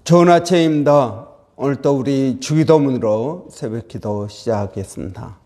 좋은 아침입니다. 오늘도 우리 주기도문으로 새벽기도 시작하겠습니다.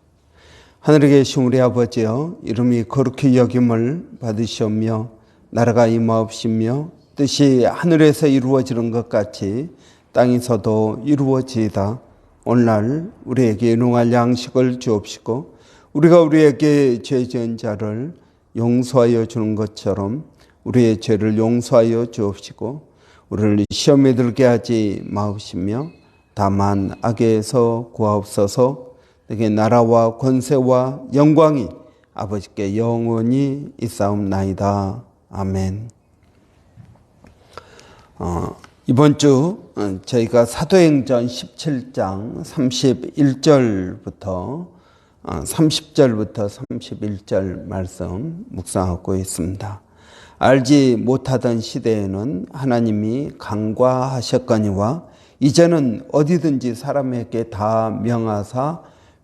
하늘에 계신 우리 아버지여, 이름이 거룩히 여김을 받으시오며 나라가 임하옵시며 뜻이 하늘에서 이루어지는 것 같이 땅에서도 이루어지이다. 오늘날 우리에게 일용할 양식을 주옵시고 우리가 우리에게 죄 지은 자를 용서하여 주는 것처럼 우리의 죄를 용서하여 주옵시고 우리를 시험에 들게 하지 마옵시며 다만 악에서 구하옵소서. 내게 나라와 권세와 영광이 아버지께 영원히 있사옵나이다. 아멘. 이번 주 저희가 사도행전 17장 31절부터 30절부터 31절 말씀 묵상하고 있습니다. 알지 못하던 시대에는 하나님이 간과하셨거니와 이제는 어디든지 사람에게 다 명하사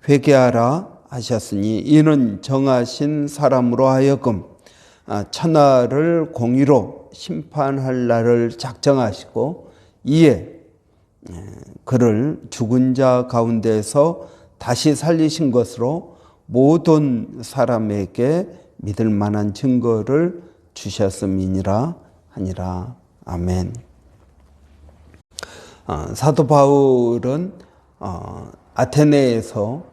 회개하라 하셨으니 이는 정하신 사람으로 하여금 천하를 공의로 심판할 날을 작정하시고 이에 그를 죽은 자 가운데서 다시 살리신 것으로 모든 사람에게 믿을 만한 증거를 주셨음이니라 하니라. 아멘. 사도 바울은 아테네에서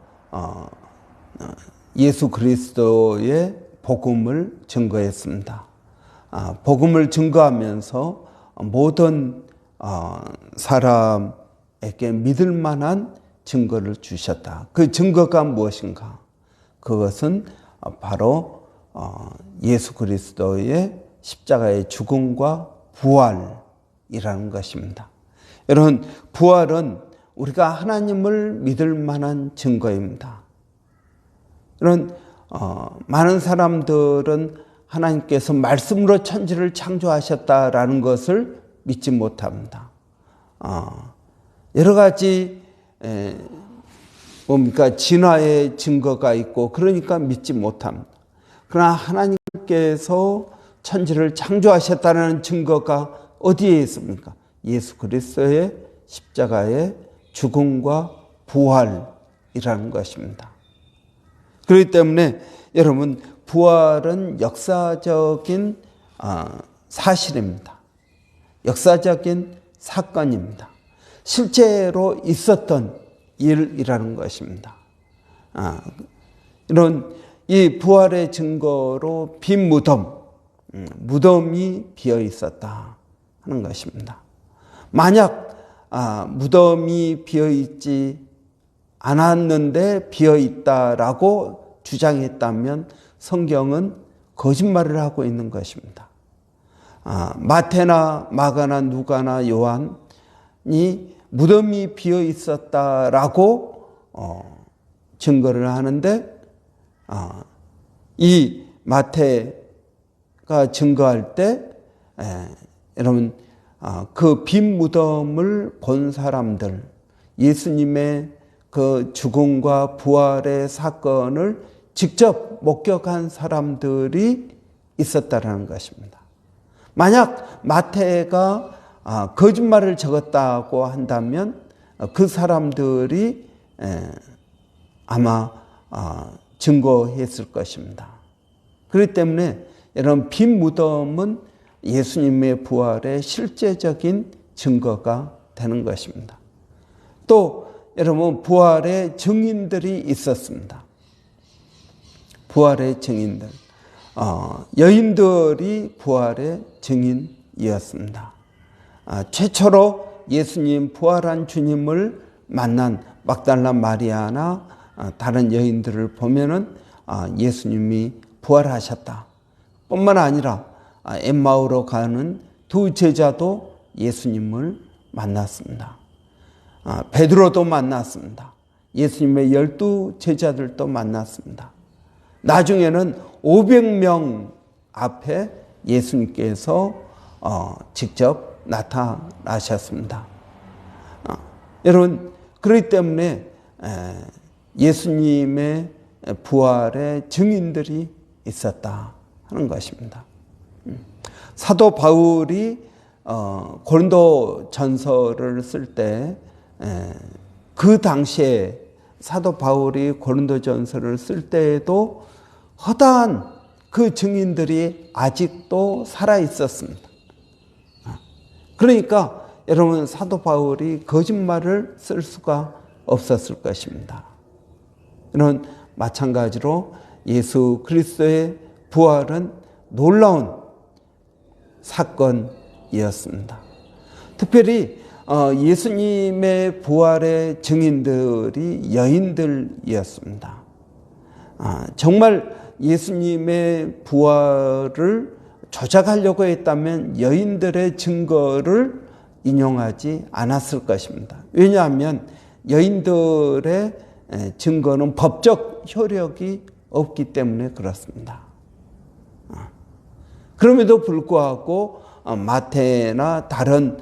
예수 그리스도의 복음을 증거했습니다. 복음을 증거하면서 모든 사람에게 믿을 만한 증거를 주셨다. 그 증거가 무엇인가? 그것은 바로 예수 그리스도의 십자가의 죽음과 부활이라는 것입니다. 여러분, 부활은 우리가 하나님을 믿을 만한 증거입니다. 여러분, 많은 사람들은 하나님께서 말씀으로 천지를 창조하셨다라는 것을 믿지 못합니다. 여러 가지 진화의 증거가 있고 그러니까 믿지 못합니다. 그러나 하나님께서 천지를 창조하셨다는 증거가 어디에 있습니까? 예수 그리스도의 십자가의 죽음과 부활이라는 것입니다. 그렇기 때문에 여러분, 부활은 역사적인 사실입니다. 역사적인 사건입니다. 실제로 있었던 일이라는 것입니다. 이런 이 부활의 증거로 빈 무덤이 비어 있었다 하는 것입니다. 만약 무덤이 비어 있지 않았는데 비어 있다라고 주장했다면 성경은 거짓말을 하고 있는 것입니다. 마태나 마가나 누가나 요한이 무덤이 비어 있었다라고 증거를 하는데 이 마태가 증거할 때 여러분 그 빈 무덤을 본 사람들, 예수님의 그 죽음과 부활의 사건을 직접 목격한 사람들이 있었다라는 것입니다. 만약 마태가 거짓말을 적었다고 한다면 그 사람들이 아마 증거했을 것입니다. 그렇기 때문에 여러분, 빈 무덤은 예수님의 부활의 실제적인 증거가 되는 것입니다. 또 여러분, 부활의 증인들이 있었습니다. 부활의 증인들, 여인들이 부활의 증인이었습니다. 최초로 예수님 부활한 주님을 만난 막달라 마리아나 다른 여인들을 보면은 예수님이 부활하셨다 뿐만 아니라 엠마오로 가는 두 제자도 예수님을 만났습니다. 베드로도 만났습니다. 예수님의 12 제자들도 만났습니다. 나중에는 500명 앞에 예수님께서 직접 나타나셨습니다. 여러분, 그렇기 때문에 예수님의 부활의 증인들이 있었다 하는 것입니다. 사도 바울이 고린도 전서를 쓸 때 그 당시에 사도 바울이 고린도 전서를 쓸 때에도 허다한 그 증인들이 아직도 살아 있었습니다. 그러니까 여러분 사도 바울이 거짓말을 쓸 수가 없었을 것입니다. 이런 마찬가지로 예수 그리스도의 부활은 놀라운 사건이었습니다. 특별히 예수님의 부활의 증인들이 여인들이었습니다. 정말 예수님의 부활을 조작하려고 했다면 여인들의 증거를 인용하지 않았을 것입니다. 왜냐하면 여인들의 증거는 법적 효력이 없기 때문에 그렇습니다. 그럼에도 불구하고 마태나 다른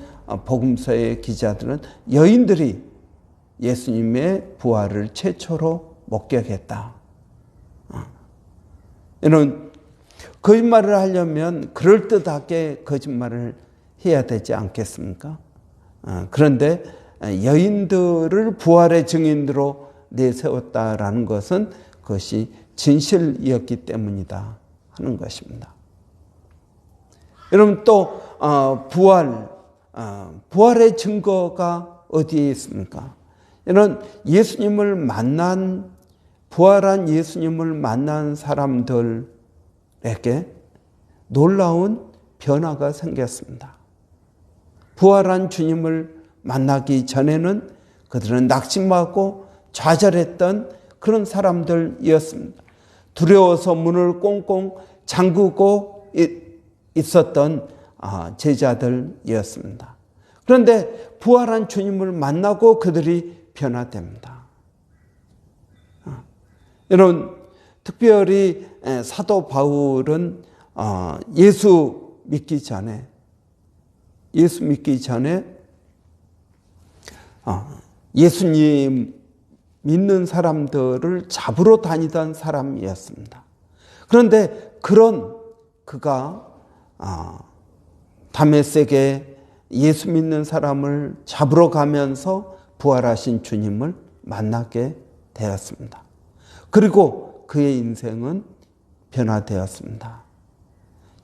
복음서의 기자들은 여인들이 예수님의 부활을 최초로 목격했다. 이런 거짓말을 하려면 그럴듯하게 거짓말을 해야 되지 않겠습니까? 그런데 여인들을 부활의 증인으로 내세웠다라는 것은 그것이 진실이었기 때문이다 하는 것입니다. 여러분 또 부활의 증거가 어디에 있습니까? 이런 예수님을 만난 부활한 예수님을 만난 사람들에게 놀라운 변화가 생겼습니다. 부활한 주님을 만나기 전에는 그들은 낙심하고 좌절했던 그런 사람들이었습니다. 두려워서 문을 꽁꽁 잠그고 있었던 제자들이었습니다. 그런데 부활한 주님을 만나고 그들이 변화됩니다. 여러분, 특별히 사도 바울은 예수 믿기 전에 예수님 믿는 사람들을 잡으러 다니던 사람이었습니다. 그런데 그가 다메섹에 예수 믿는 사람을 잡으러 가면서 부활하신 주님을 만나게 되었습니다. 그리고 그의 인생은 변화되었습니다.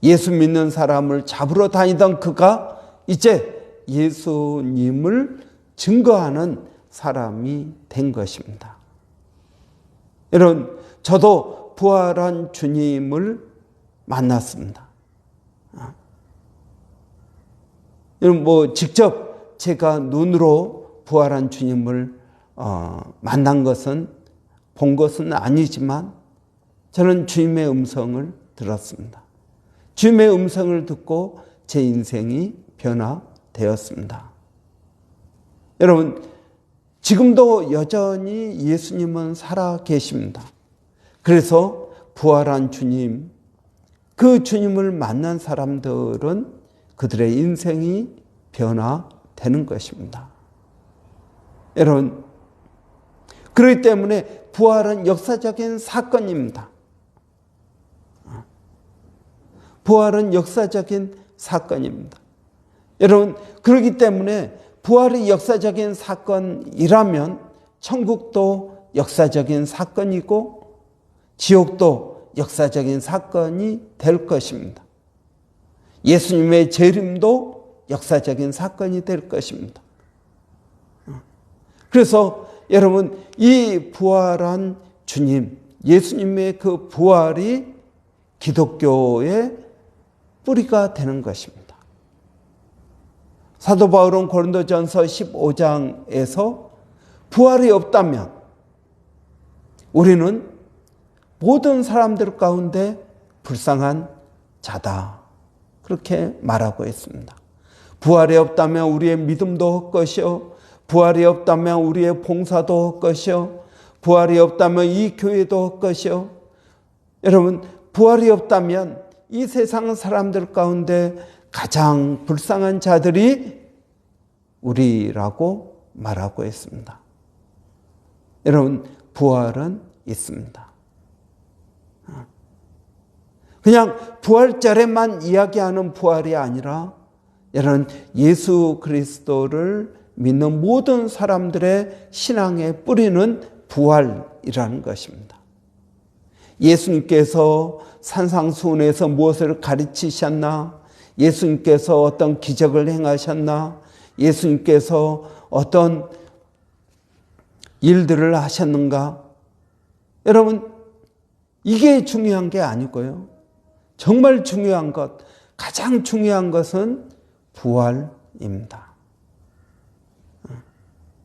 예수 믿는 사람을 잡으러 다니던 그가 이제 예수님을 증거하는 사람이 된 것입니다. 여러분, 저도 부활한 주님을 만났습니다. 여러분, 직접 제가 눈으로 부활한 주님을 만난 것은 본 것은 아니지만 저는 주님의 음성을 들었습니다. 주님의 음성을 듣고 제 인생이 변화되었습니다. 여러분, 지금도 여전히 예수님은 살아 계십니다. 그래서 부활한 주님, 그 주님을 만난 사람들은 그들의 인생이 변화되는 것입니다. 여러분, 그렇기 때문에 부활은 역사적인 사건입니다. 부활은 역사적인 사건입니다. 여러분, 그렇기 때문에 부활이 역사적인 사건이라면 천국도 역사적인 사건이고 지옥도 역사적인 사건이 될 것입니다. 예수님의 재림도 역사적인 사건이 될 것입니다. 그래서 여러분, 이 부활한 주님, 예수님의 그 부활이 기독교의 뿌리가 되는 것입니다. 사도 바울은 고린도전서 15장에서 부활이 없다면 우리는 모든 사람들 가운데 불쌍한 자다, 그렇게 말하고 있습니다. 부활이 없다면 우리의 믿음도 헛것이요, 부활이 없다면 우리의 봉사도 헛것이요, 부활이 없다면 이 교회도 헛것이요. 여러분, 부활이 없다면 이 세상 사람들 가운데 가장 불쌍한 자들이 우리라고 말하고 있습니다. 여러분, 부활은 있습니다. 그냥 부활절에만 이야기하는 부활이 아니라 여러분, 예수 그리스도를 믿는 모든 사람들의 신앙의 뿌리는 부활이라는 것입니다. 예수님께서 산상수훈에서 무엇을 가르치셨나? 예수님께서 어떤 기적을 행하셨나? 예수님께서 어떤 일들을 하셨는가? 여러분, 이게 중요한 게 아니고요. 정말 중요한 것, 가장 중요한 것은 부활입니다.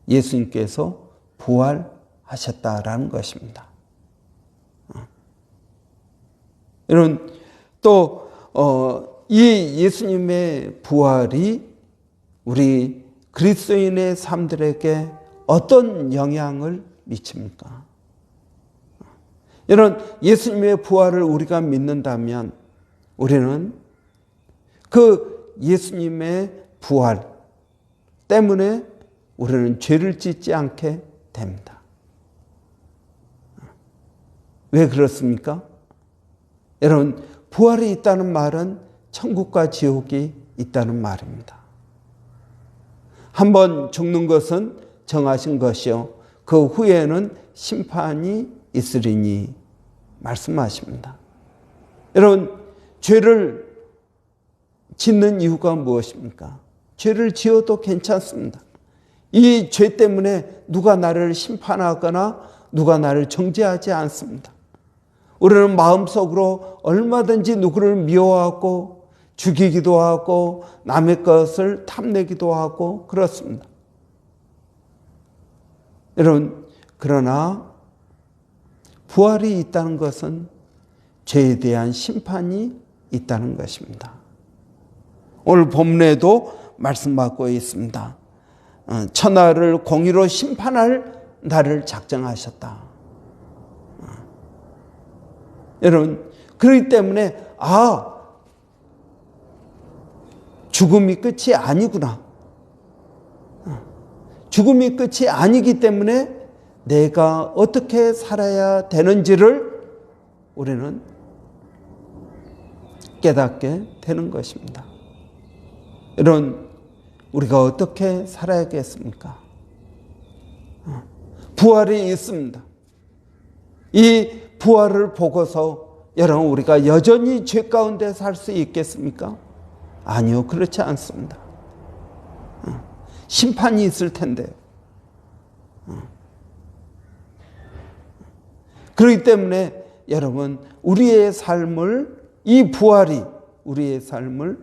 예수님께서 부활하셨다라는 것입니다. 여러분, 또 이 예수님의 부활이 우리 그리스도인의 삶들에게 어떤 영향을 미칩니까? 여러분, 예수님의 부활을 우리가 믿는다면 우리는 그 예수님의 부활 때문에 우리는 죄를 짓지 않게 됩니다. 왜 그렇습니까? 여러분, 부활이 있다는 말은 천국과 지옥이 있다는 말입니다. 한번 죽는 것은 정하신 것이요 그 후에는 심판이 있으리니 말씀하십니다. 여러분, 죄를 짓는 이유가 무엇입니까? 죄를 지어도 괜찮습니다. 이 죄 때문에 누가 나를 심판하거나 누가 나를 정죄하지 않습니다. 우리는 마음속으로 얼마든지 누구를 미워하고 죽이기도 하고 남의 것을 탐내기도 하고 그렇습니다. 여러분, 그러나 부활이 있다는 것은 죄에 대한 심판이 있다는 것입니다. 오늘 본문에도 말씀받고 있습니다. 천하를 공의로 심판할 날을 작정하셨다. 여러분, 그렇기 때문에 죽음이 끝이 아니구나. 죽음이 끝이 아니기 때문에 내가 어떻게 살아야 되는지를 우리는 깨닫게 되는 것입니다. 여러분, 우리가 어떻게 살아야겠습니까? 부활이 있습니다. 이 부활을 보고서 여러분, 우리가 여전히 죄 가운데 살 수 있겠습니까? 아니요, 그렇지 않습니다. 심판이 있을 텐데요. 그렇기 때문에 여러분, 우리의 삶을, 이 부활이 우리의 삶을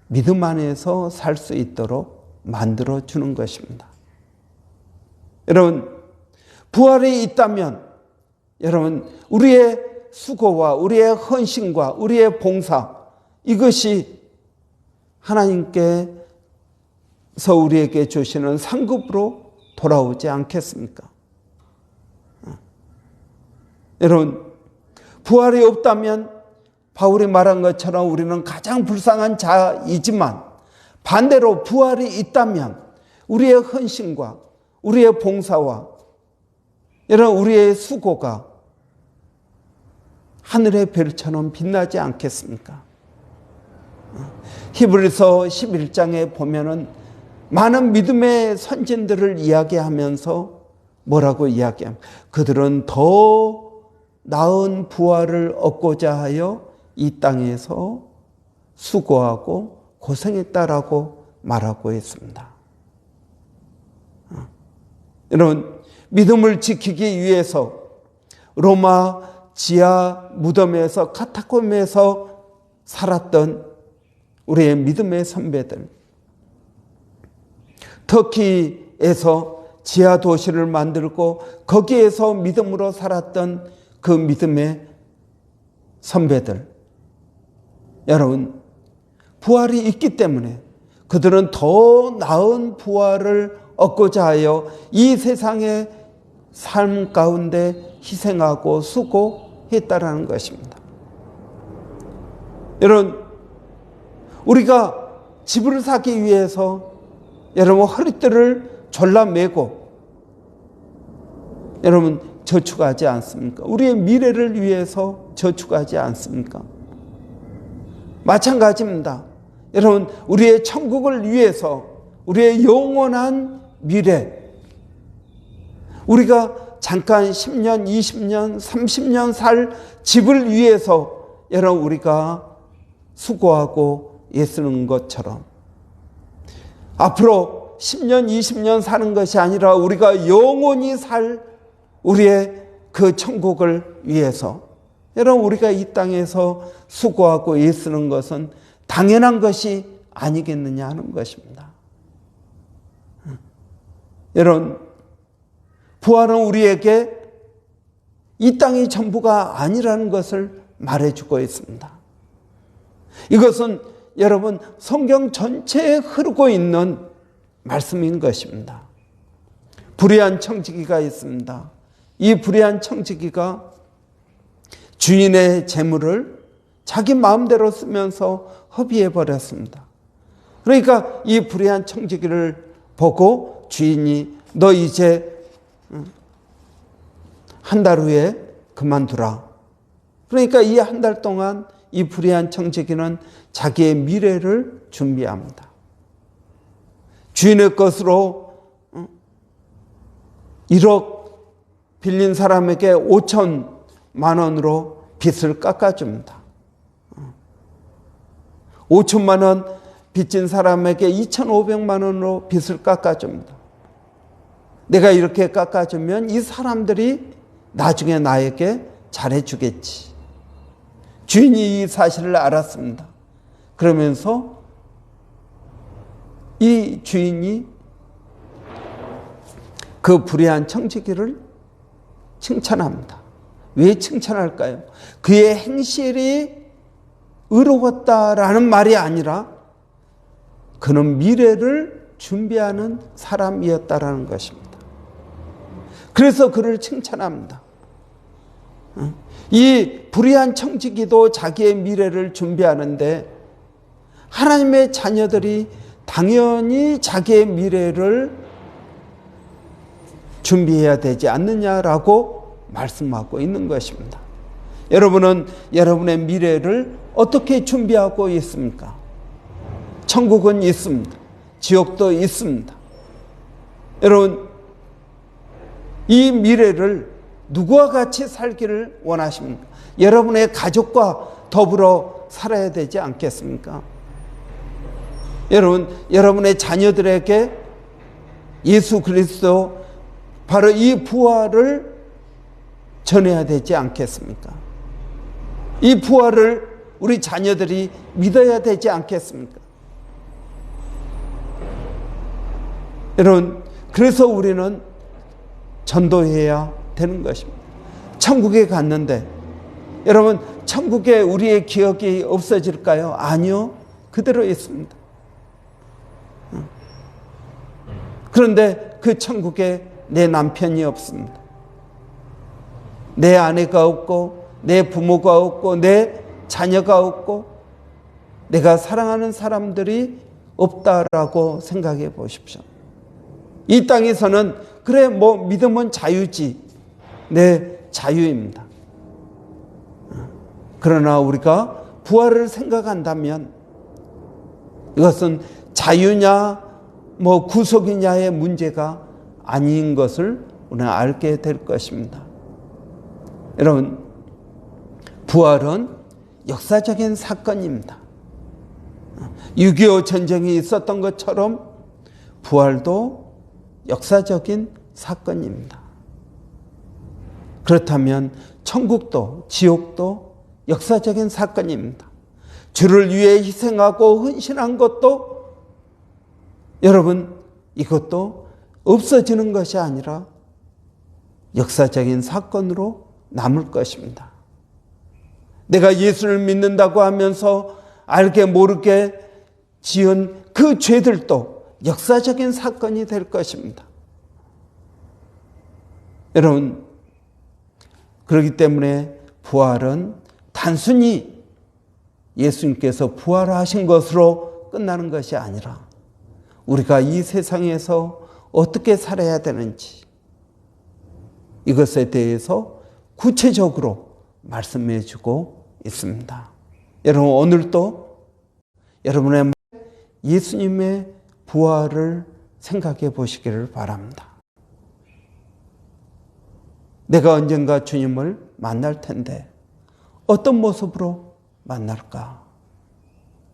믿음 안에서 살 수 있도록 만들어주는 것입니다. 여러분, 부활이 있다면 여러분, 우리의 수고와 우리의 헌신과 우리의 봉사, 이것이 하나님께서 우리에게 주시는 상급으로 돌아오지 않겠습니까? 여러분, 부활이 없다면 바울이 말한 것처럼 우리는 가장 불쌍한 자이지만 반대로 부활이 있다면 우리의 헌신과 우리의 봉사와 여러분, 우리의 수고가 하늘의 별처럼 빛나지 않겠습니까? 히브리서 11장에 보면은 많은 믿음의 선진들을 이야기하면서 뭐라고 이야기합니까? 그들은 더 나은 부활을 얻고자 하여 이 땅에서 수고하고 고생했다라고 말하고 있습니다. 여러분, 믿음을 지키기 위해서 로마 지하 무덤에서 카타콤에서 살았던 우리의 믿음의 선배들, 터키에서 지하 도시를 만들고 거기에서 믿음으로 살았던 그 믿음의 선배들, 여러분, 부활이 있기 때문에 그들은 더 나은 부활을 얻고자 하여 이 세상의 삶 가운데 희생하고 수고했다라는 것입니다. 여러분, 우리가 집을 사기 위해서 여러분 허리띠를 졸라매고 여러분 저축하지 않습니까? 우리의 미래를 위해서 저축하지 않습니까? 마찬가지입니다. 여러분, 우리의 천국을 위해서, 우리의 영원한 미래, 우리가 잠깐 10년, 20년, 30년 살 집을 위해서 여러분 우리가 수고하고 애쓰는 것처럼 앞으로 10년, 20년 사는 것이 아니라 우리가 영원히 살 우리의 그 천국을 위해서 여러분 우리가 이 땅에서 수고하고 애쓰는 것은 당연한 것이 아니겠느냐 하는 것입니다. 여러분, 부활은 우리에게 이 땅이 전부가 아니라는 것을 말해주고 있습니다. 이것은 여러분 성경 전체에 흐르고 있는 말씀인 것입니다. 불의한 청지기가 있습니다. 이 불의한 청지기가 주인의 재물을 자기 마음대로 쓰면서 허비해 버렸습니다. 그러니까 이 불의한 청지기를 보고 주인이 너 이제 한 달 후에 그만두라. 그러니까 이 한 달 동안 이 불의한 청지기는 자기의 미래를 준비합니다. 주인의 것으로 1억 빌린 사람에게 5천만 원으로 빚을 깎아줍니다. 5천만 원 빚진 사람에게 2,500만 원으로 빚을 깎아줍니다. 내가 이렇게 깎아주면 이 사람들이 나중에 나에게 잘해주겠지. 주인이 이 사실을 알았습니다. 그러면서 이 주인이 그 불의한 청지기를 칭찬합니다. 왜 칭찬할까요? 그의 행실이 의로웠다라는 말이 아니라 그는 미래를 준비하는 사람이었다라는 것입니다. 그래서 그를 칭찬합니다. 이 불의한 청지기도 자기의 미래를 준비하는데 하나님의 자녀들이 당연히 자기의 미래를 준비해야 되지 않느냐라고 말씀하고 있는 것입니다. 여러분은 여러분의 미래를 어떻게 준비하고 있습니까? 천국은 있습니다. 지옥도 있습니다. 여러분, 이 미래를 누구와 같이 살기를 원하십니까? 여러분의 가족과 더불어 살아야 되지 않겠습니까? 여러분, 여러분의 자녀들에게 예수 그리스도 바로 이 부활을 전해야 되지 않겠습니까? 이 부활을 우리 자녀들이 믿어야 되지 않겠습니까? 여러분, 그래서 우리는 전도해야 되는 것입니다. 천국에 갔는데 여러분, 천국에 우리의 기억이 없어질까요? 아니요. 그대로 있습니다. 그런데 그 천국에 내 남편이 없습니다. 내 아내가 없고 내 부모가 없고 내 자녀가 없고 내가 사랑하는 사람들이 없다라고 생각해 보십시오. 이 땅에서는 그래 뭐 믿음은 자유지. 네, 자유입니다. 그러나 우리가 부활을 생각한다면 이것은 자유냐 뭐 구속이냐의 문제가 아닌 것을 우리는 알게 될 것입니다. 여러분, 부활은 역사적인 사건입니다. 6.25 전쟁이 있었던 것처럼 부활도 역사적인 사건입니다. 그렇다면 천국도 지옥도 역사적인 사건입니다. 주를 위해 희생하고 헌신한 것도 여러분, 이것도 없어지는 것이 아니라 역사적인 사건으로 남을 것입니다. 내가 예수를 믿는다고 하면서 알게 모르게 지은 그 죄들도 역사적인 사건이 될 것입니다. 여러분, 그렇기 때문에 부활은 단순히 예수님께서 부활하신 것으로 끝나는 것이 아니라 우리가 이 세상에서 어떻게 살아야 되는지 이것에 대해서 구체적으로 말씀해 주고 있습니다. 여러분, 오늘도 여러분의 예수님의 부활을 생각해 보시기를 바랍니다. 내가 언젠가 주님을 만날 텐데 어떤 모습으로 만날까?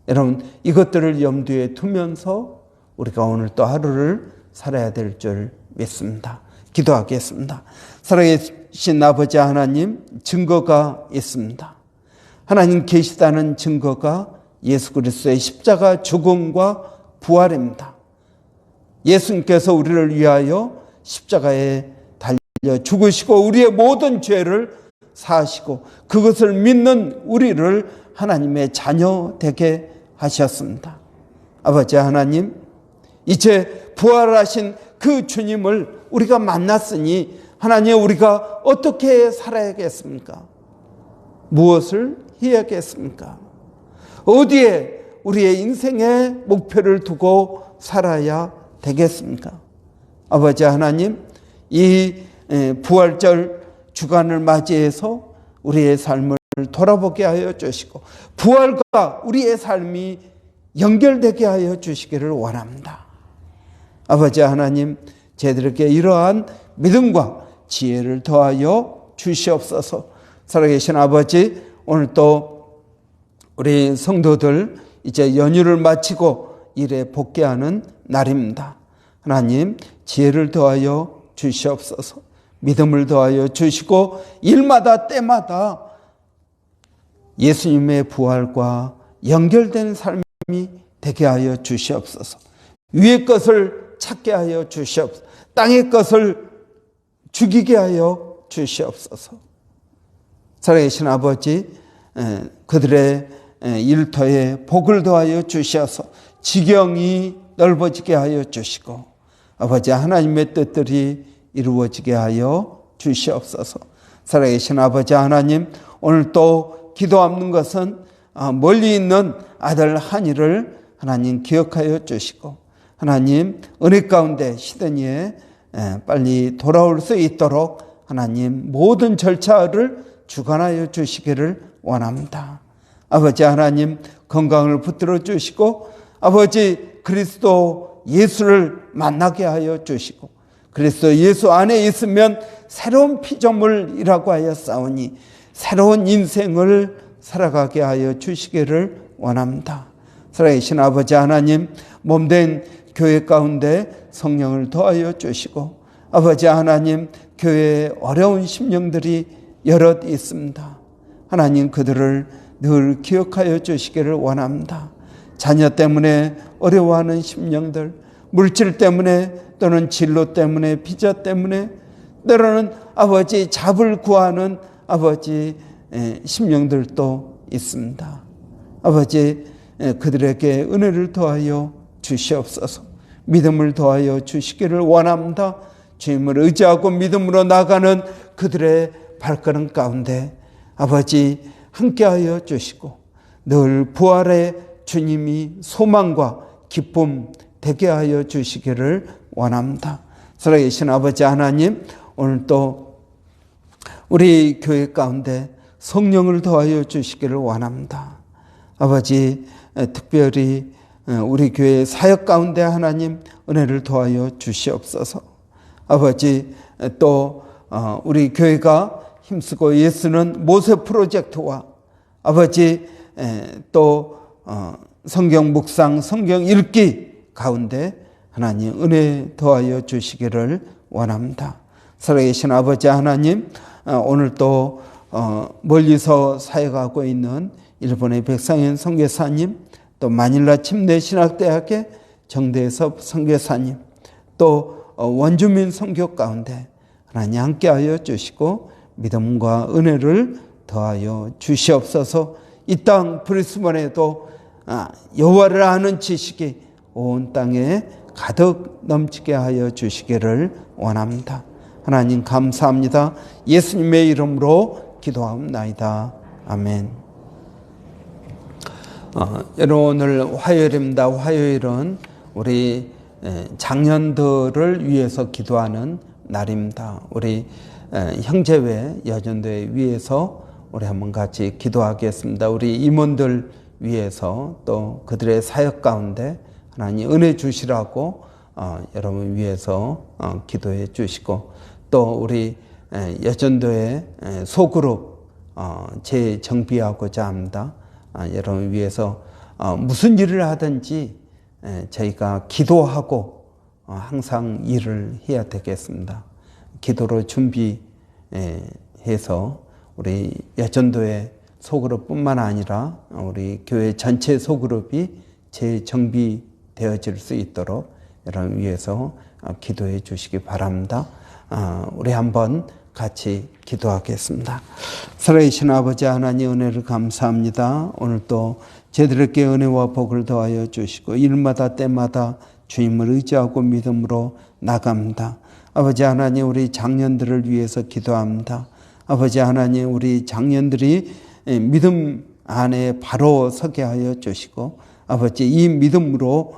여러분, 이것들을 염두에 두면서 우리가 오늘 또 하루를 살아야 될 줄 믿습니다. 기도하겠습니다. 살아계신 아버지 하나님, 증거가 있습니다. 하나님 계시다는 증거가 예수 그리스도의 십자가 죽음과 부활입니다. 예수님께서 우리를 위하여 십자가에 달려 죽으시고 우리의 모든 죄를 사하시고 그것을 믿는 우리를 하나님의 자녀 되게 하셨습니다. 아버지 하나님, 이제 부활하신 그 주님을 우리가 만났으니 하나님, 우리가 어떻게 살아야겠습니까? 무엇을 해야겠습니까? 어디에 우리의 인생의 목표를 두고 살아야 되겠습니까? 아버지 하나님, 이 부활절 주간을 맞이해서 우리의 삶을 돌아보게 하여 주시고 부활과 우리의 삶이 연결되게 하여 주시기를 원합니다. 아버지 하나님, 저희들에게 이러한 믿음과 지혜를 더하여 주시옵소서. 살아계신 아버지, 오늘 또 우리 성도들 이제 연휴를 마치고 일에 복귀하는 날입니다. 하나님, 지혜를 더하여 주시옵소서. 믿음을 더하여 주시고 일마다 때마다 예수님의 부활과 연결된 삶이 되게 하여 주시옵소서. 위의 것을 찾게 하여 주시옵소서. 땅의 것을 죽이게 하여 주시옵소서. 살아계신 아버지, 그들의 일터에 복을 더하여 주셔서 지경이 넓어지게 하여 주시고 아버지 하나님의 뜻들이 이루어지게 하여 주시옵소서. 살아계신 아버지 하나님, 오늘 또 기도하는 것은 멀리 있는 아들 한이를 하나님 기억하여 주시고 하나님 은혜 가운데 시드니에 빨리 돌아올 수 있도록 하나님 모든 절차를 주관하여 주시기를 원합니다. 아버지 하나님, 건강을 붙들어 주시고 아버지 그리스도 예수를 만나게 하여 주시고 그리스도 예수 안에 있으면 새로운 피조물이라고 하였사오니 새로운 인생을 살아가게 하여 주시기를 원합니다. 살아계신 아버지 하나님, 몸된 교회 가운데 성령을 더하여 주시고 아버지 하나님, 교회에 어려운 심령들이 여럿 있습니다. 하나님, 그들을 늘 기억하여 주시기를 원합니다. 자녀 때문에 어려워하는 심령들, 물질 때문에 또는 진로 때문에, 비자 때문에, 때로는 아버지 잡을 구하는 아버지 심령들도 있습니다. 아버지, 그들에게 은혜를 더하여 주시옵소서. 믿음을 더하여 주시기를 원합니다. 주님을 의지하고 믿음으로 나가는 그들의 발걸음 가운데 아버지 함께하여 주시고 늘 부활의 주님이 소망과 기쁨 되게 하여 주시기를 원합니다. 살아계신 아버지 하나님, 오늘 또 우리 교회 가운데 성령을 더하여 주시기를 원합니다. 아버지, 특별히 우리 교회 사역 가운데 하나님 은혜를 더하여 주시옵소서. 아버지, 또 우리 교회가 힘쓰고 애쓰는 모세 프로젝트와 아버지 또 성경 묵상, 성경 읽기 가운데 하나님 은혜 더하여 주시기를 원합니다. 살아계신 아버지 하나님, 오늘 또 멀리서 사역하고 있는 일본의 백상현 선교사님, 또 마닐라 침례신학대학의 정대섭 선교사님, 또 원주민 선교 가운데 하나님 함께하여 주시고 믿음과 은혜를 더하여 주시옵소서. 이 땅 브리스번에도 여호와를 아는 지식이 온 땅에 가득 넘치게 하여 주시기를 원합니다. 하나님 감사합니다. 예수님의 이름으로 기도하옵나이다. 아멘. 여러분, 오늘 화요일입니다. 화요일은 우리 장년들을 위해서 기도하는 날입니다. 우리 형제회 여전도회 위해서 우리 한번 같이 기도하겠습니다. 우리 임원들 위해서 또 그들의 사역 가운데 하나님 은혜 주시라고 여러분 위해서 기도해 주시고, 또 우리 여전도의 소그룹 재정비하고자 합니다. 여러분 위해서 무슨 일을 하든지 저희가 기도하고 항상 일을 해야 되겠습니다. 기도로 준비해서 우리 여전도의 소그룹뿐만 아니라 우리 교회 전체 소그룹이 재정비되어질 수 있도록 여러분 위해서 기도해 주시기 바랍니다. 우리 한번 같이 기도하겠습니다. 살아계신 아버지 하나님, 은혜를 감사합니다. 오늘 또 저희들에게 은혜와 복을 더하여 주시고 일마다 때마다 주님을 의지하고 믿음으로 나갑니다. 아버지 하나님, 우리 장년들을 위해서 기도합니다. 아버지 하나님, 우리 장년들이 믿음 안에 바로 서게 하여 주시고, 아버지 이 믿음으로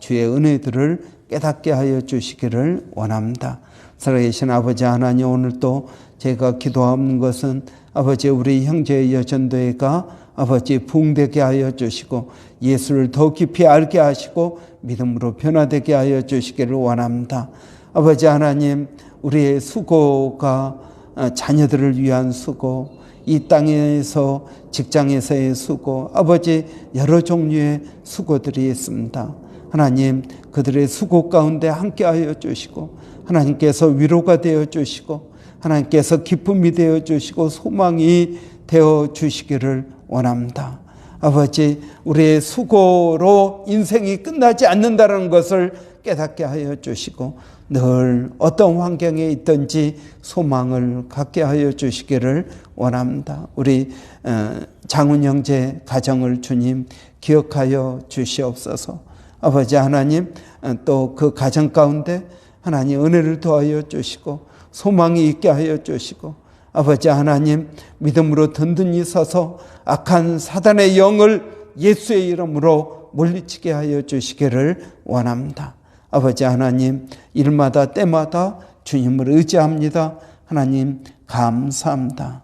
주의 은혜들을 깨닫게 하여 주시기를 원합니다. 살아계신 아버지 하나님, 오늘 또 제가 기도하는 것은 아버지 우리 형제 여전도회가 아버지 부흥되게 하여 주시고 예수를 더 깊이 알게 하시고 믿음으로 변화되게 하여 주시기를 원합니다. 아버지 하나님, 우리의 수고가 자녀들을 위한 수고, 이 땅에서 직장에서의 수고, 아버지 여러 종류의 수고들이 있습니다. 하나님, 그들의 수고 가운데 함께하여 주시고 하나님께서 위로가 되어 주시고 하나님께서 기쁨이 되어 주시고 소망이 되어 주시기를 원합니다. 아버지, 우리의 수고로 인생이 끝나지 않는다는 것을 깨닫게 하여 주시고 늘 어떤 환경에 있든지 소망을 갖게 하여 주시기를 원합니다. 우리 장훈 형제 가정을 주님 기억하여 주시옵소서. 아버지 하나님, 또 그 가정 가운데 하나님 은혜를 더하여 주시고 소망이 있게 하여 주시고, 아버지 하나님 믿음으로 든든히 서서 악한 사단의 영을 예수의 이름으로 물리치게 하여 주시기를 원합니다. 아버지 하나님, 일마다 때마다 주님을 의지합니다. 하나님 감사합니다.